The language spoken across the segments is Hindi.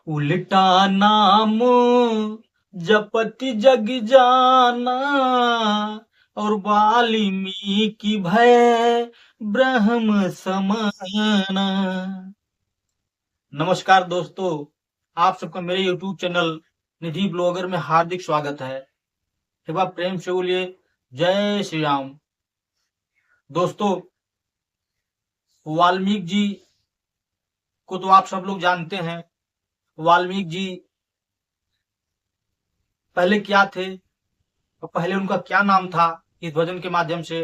उल्टा नाम जपति जग जाना और वाल्मीकि भय ब्रह्म समाना। नमस्कार दोस्तों, आप सबका मेरे YouTube चैनल निधि ब्लॉगर में हार्दिक स्वागत है। कृपया प्रेम से बोलिए जय श्री राम। दोस्तों, वाल्मीकि जी को तो आप सब लोग जानते हैं। वाल्मीकि जी पहले क्या थे और पहले उनका क्या नाम था, इस भजन के माध्यम से।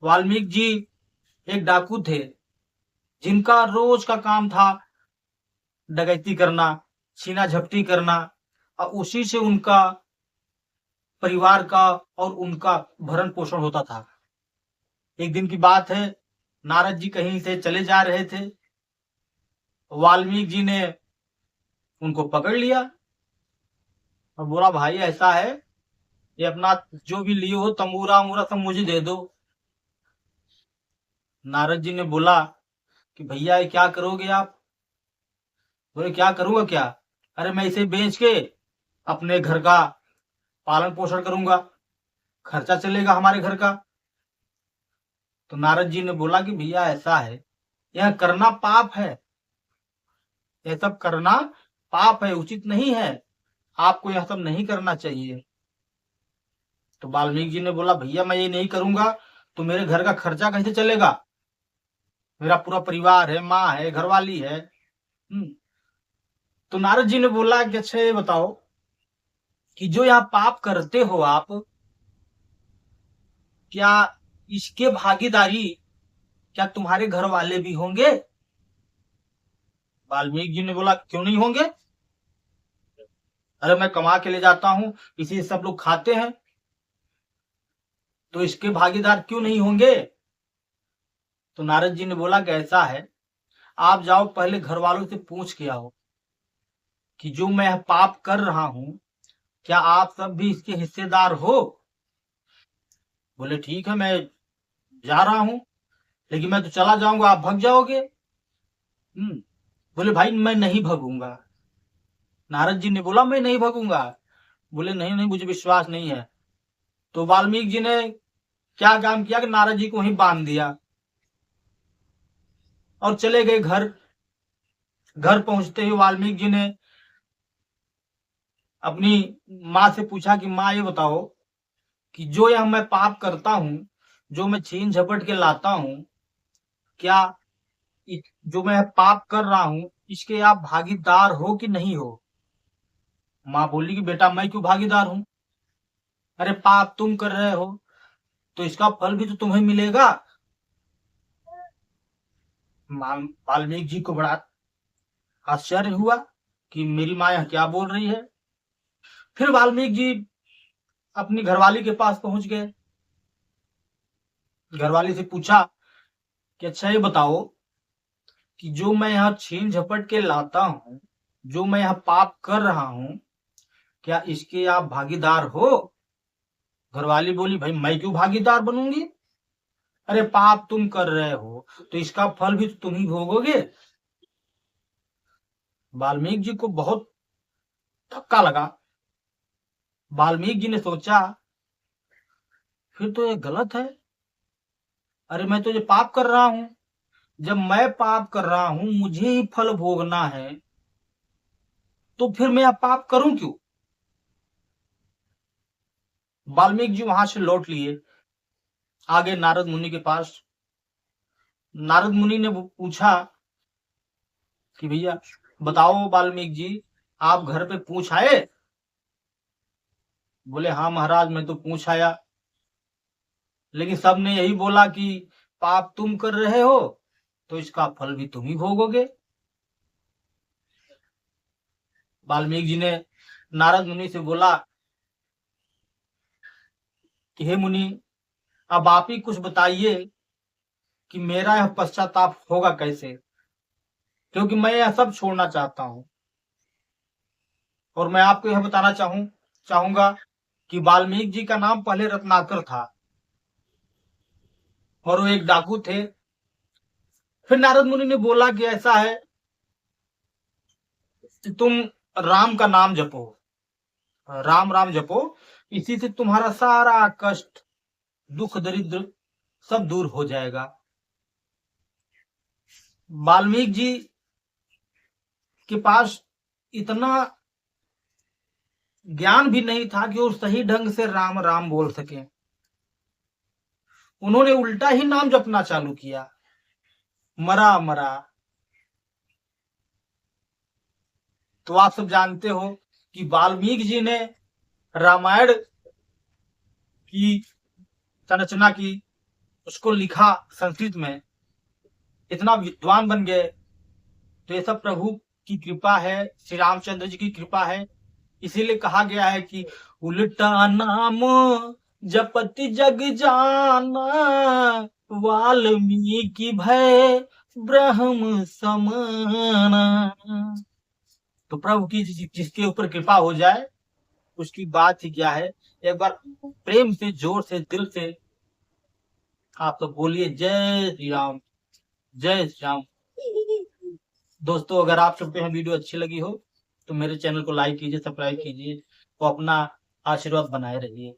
वाल्मीकि जी एक डाकू थे जिनका रोज का काम था डकैती करना, छीना झपटी करना, और उसी से उनका परिवार का और उनका भरण पोषण होता था। एक दिन की बात है, नारद जी कहीं से चले जा रहे थे। वाल्मीकि जी ने उनको पकड़ लिया और बोला, भाई ऐसा है, ये अपना जो भी लिए हो तंबूरा उंगूरा सब मुझे दे दो। नारद जी ने बोला कि भैया ये क्या करोगे आप? बोले क्या करूंगा क्या? अरे मैं इसे बेच के अपने घर का पालन पोषण करूंगा, खर्चा चलेगा हमारे घर का। तो नारद जी ने बोला कि भैया ऐसा है, यह करना पाप है, यह सब करना पाप है, उचित नहीं है, आपको यह सब नहीं करना चाहिए। तो वाल्मीकि जी ने बोला, भैया मैं ये नहीं करूंगा तो मेरे घर का खर्चा कैसे चलेगा? मेरा पूरा परिवार है, माँ है, घरवाली है। तो नारद जी ने बोला कि अच्छा ये बताओ कि जो यहाँ पाप करते हो आप, क्या इसके भागीदारी क्या तुम्हारे घर वाले भी होंगे? वाल्मीकि जी ने बोला, क्यों नहीं होंगे? अरे मैं कमा के ले जाता हूं, इसी से सब लोग खाते हैं, तो इसके भागीदार क्यों नहीं होंगे? तो नारद जी ने बोला कि ऐसा है, आप जाओ पहले घर वालों से पूछ के आओ कि जो मैं पाप कर रहा हूं, क्या आप सब भी इसके हिस्सेदार हो? बोले ठीक है, मैं जा रहा हूं, लेकिन मैं तो चला जाऊंगा, आप भग जाओगे। बोले भाई मैं नहीं भगूंगा। नारद जी ने बोला मैं नहीं भगूंगा। बोले नहीं नहीं, मुझे विश्वास नहीं है। तो वाल्मीकि जी ने क्या काम किया कि नारद जी को वहीं बांध दिया और चले गए घर। घर पहुंचते ही वाल्मीकि जी ने अपनी माँ से पूछा कि माँ ये बताओ कि जो यह मैं पाप करता हूं, जो मैं छीन झपट के लाता हूं, क्या जो मैं पाप कर रहा हूं इसके आप भागीदार हो कि नहीं हो? माँ बोली कि बेटा मैं क्यों भागीदार हूं? अरे पाप तुम कर रहे हो तो इसका फल भी तो तुम्हें मिलेगा। वाल्मीकि जी को बड़ा आश्चर्य हुआ कि मेरी माँ यह क्या बोल रही है। फिर वाल्मीकि जी अपनी घरवाली के पास पहुंच गए। घरवाली से पूछा कि अच्छा ये बताओ कि जो मैं यहाँ छीन झपट के लाता हूँ, जो मैं यहाँ पाप कर रहा हूँ, क्या इसके आप भागीदार हो? घरवाली बोली, भाई मैं क्यों भागीदार बनूंगी? अरे पाप तुम कर रहे हो तो इसका फल भी तो तुम ही भोगोगे। वाल्मीकि जी को बहुत धक्का लगा। वाल्मीकि जी ने सोचा फिर तो ये गलत है। अरे मैं तो ये पाप कर रहा हूं, जब मैं पाप कर रहा हूं मुझे ही फल भोगना है, तो फिर मैं पाप करूं क्यों? वाल्मीकि जी वहां से लौट लिए, आगे नारद मुनि के पास। नारद मुनि ने पूछा कि भैया बताओ वाल्मीकि जी, आप घर पे पूछ आए? बोले हाँ महाराज मैं तो पूछ आया, लेकिन सबने यही बोला कि पाप तुम कर रहे हो तो इसका फल भी तुम ही भोगोगे। वाल्मीकि जी ने नारद मुनि से बोला कि हे मुनि, अब आप ही कुछ बताइए कि मेरा यह पश्चाताप होगा कैसे, क्योंकि मैं यह सब छोड़ना चाहता हूं। और मैं आपको यह बताना चाहूंगा कि वाल्मीकि जी का नाम पहले रत्नाकर था और वो एक डाकू थे। फिर नारद मुनि ने बोला कि ऐसा है कि तुम राम का नाम जपो, राम राम जपो, इसी से तुम्हारा सारा कष्ट, दुख, दरिद्र सब दूर हो जाएगा। वाल्मीकि जी के पास इतना ज्ञान भी नहीं था कि वो सही ढंग से राम राम बोल सके। उन्होंने उल्टा ही नाम जपना चालू किया, मरा मरा। तो आप सब जानते हो कि वाल्मीकि जी ने रामायण की संरचना की, उसको लिखा संस्कृत में, इतना विद्वान बन गए। तो ये सब प्रभु की कृपा है, श्री रामचंद्र जी की कृपा है। इसीलिए कहा गया है कि उल्टा नाम जपति जग जाना, वाल्मीकि भय ब्रह्म समाना। तो प्रभु की जिसके ऊपर कृपा हो जाए उसकी बात ही क्या है। एक बार प्रेम से, जोर से, दिल से आप तो बोलिए जय श्री राम, जय श्री राम। दोस्तों, अगर आप सबको यह वीडियो अच्छी लगी हो तो मेरे चैनल को लाइक कीजिए, सब्सक्राइब कीजिए, तो अपना आशीर्वाद बनाए रहिए।